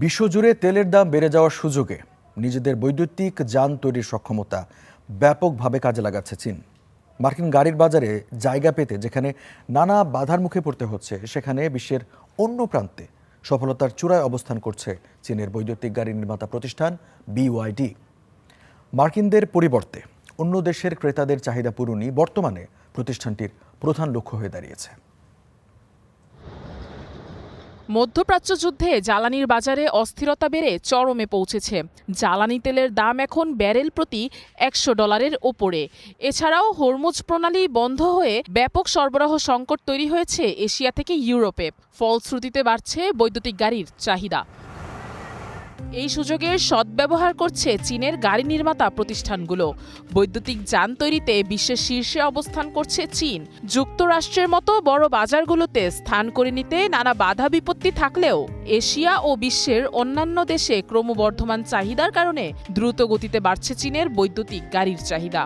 বিশ্বজুড়ে তেলের দাম বেড়ে যাওয়ার সুযোগে নিজেদের বৈদ্যুতিক যান তৈরির সক্ষমতা ব্যাপকভাবে কাজে লাগাচ্ছে চীন। মার্কিন গাড়ির বাজারে জায়গা পেতে যেখানে নানা বাধার মুখে পড়তে হচ্ছে, সেখানে বিশ্বের অন্য প্রান্তে সফলতার চূড়ায় অবস্থান করছে চীনের বৈদ্যুতিক গাড়ি নির্মাতা প্রতিষ্ঠান BYD। মার্কিনদের পরিবর্তে অন্য দেশের ক্রেতাদের চাহিদা পূরণই বর্তমানে প্রতিষ্ঠানটির প্রধান লক্ষ্য হয়ে দাঁড়িয়েছে। মধ্যপ্রাচ্য যুদ্ধে জ্বালানির বাজারে অস্থিরতা বেড়ে চরমে পৌঁছেছে। জ্বালানি তেলের দাম এখন ব্যারেল প্রতি $100 ওপরে। এছাড়াও হরমুজ প্রণালী বন্ধ হয়ে ব্যাপক সরবরাহ সংকট তৈরি হয়েছে এশিয়া থেকে ইউরোপে। ফলশ্রুতিতে বাড়ছে বৈদ্যুতিক গাড়ির চাহিদা। এই সুযোগের সদ্ব্যবহার করছে চীনের গাড়ি নির্মাতা প্রতিষ্ঠানগুলো। বৈদ্যুতিক যান তৈরিতে বিশ্বের শীর্ষে অবস্থান করছে চীন। যুক্তরাষ্ট্রের মতো বড় বাজারগুলোতে স্থান করে নিতে নানা বাধা বিপত্তি থাকলেও এশিয়া ও বিশ্বের অন্যান্য দেশে ক্রমবর্ধমান চাহিদার কারণে দ্রুত গতিতে বাড়ছে চীনের বৈদ্যুতিক গাড়ির চাহিদা।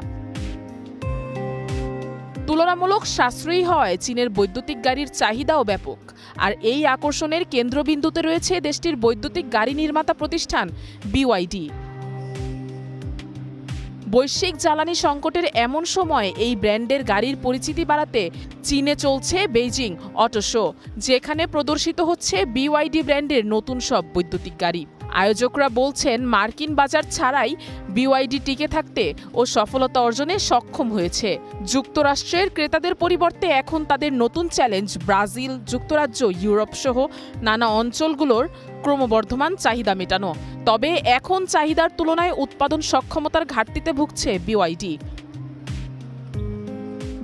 তুলনামূলক সাশ্রয়ী হওয়ায় চীনের বৈদ্যুতিক গাড়ির চাহিদাও ব্যাপক। আর এই আকর্ষণের কেন্দ্রবিন্দুতে রয়েছে দেশটির বৈদ্যুতিক গাড়ি নির্মাতা প্রতিষ্ঠান BYD। বৈশ্বিক জ্বালানি সংকটের এমন সময় এই ব্র্যান্ডের গাড়ির পরিচিতি বাড়াতে চীনে চলছে বেইজিং অটো শো, যেখানে প্রদর্শিত হচ্ছে BYD ব্র্যান্ডের নতুন সব বৈদ্যুতিক গাড়ি। আয়োজকরা বলছেন, মার্কিন বাজার ছাড়াই BYD টিকে থাকতে ও সফলতা অর্জনে সক্ষম হয়েছে। যুক্তরাষ্ট্রের ক্রেতাদের পরিবর্তে এখন তাদের নতুন চ্যালেঞ্জ ব্রাজিল, যুক্তরাজ্য, ইউরোপ সহ নানা অঞ্চলগুলোর ক্রমবর্ধমান চাহিদা মেটানো। তবে এখন চাহিদার তুলনায় উৎপাদন সক্ষমতার ঘাটতিতে ভুগছে BYD।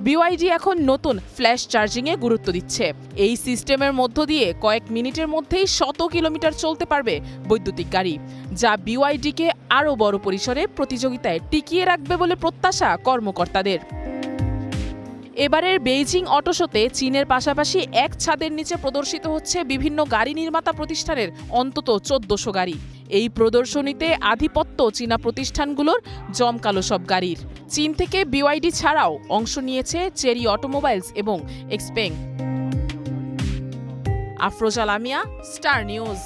BYD এখন নতুন ফ্ল্যাশ চার্জিংয়ে গুরুত্ব দিচ্ছে। এই সিস্টেমের মধ্য দিয়ে কয়েক মিনিটের মধ্যেই 100 কিলোমিটার চলতে পারবে বৈদ্যুতিক গাড়ি, যা BYD-কে আরও বড় পরিসরে প্রতিযোগিতায় টিকিয়ে রাখবে বলে প্রত্যাশা কর্মকর্তাদের। এবারের বেইজিং অটো শোতে চীনের পাশাপাশি এক ছাদের নিচে প্রদর্শিত হচ্ছে বিভিন্ন গাড়ি নির্মাতা প্রতিষ্ঠানের অন্তত 1400 গাড়ি। এই প্রদর্শনীতে আধিপত্য চীনা প্রতিষ্ঠানগুলোর জমকালো সব গাড়ির। চীন থেকে BYD ছাড়াও অংশ নিয়েছে চেরি অটোমোবাইলস এবং XPeng. Afroza Lamia, star news.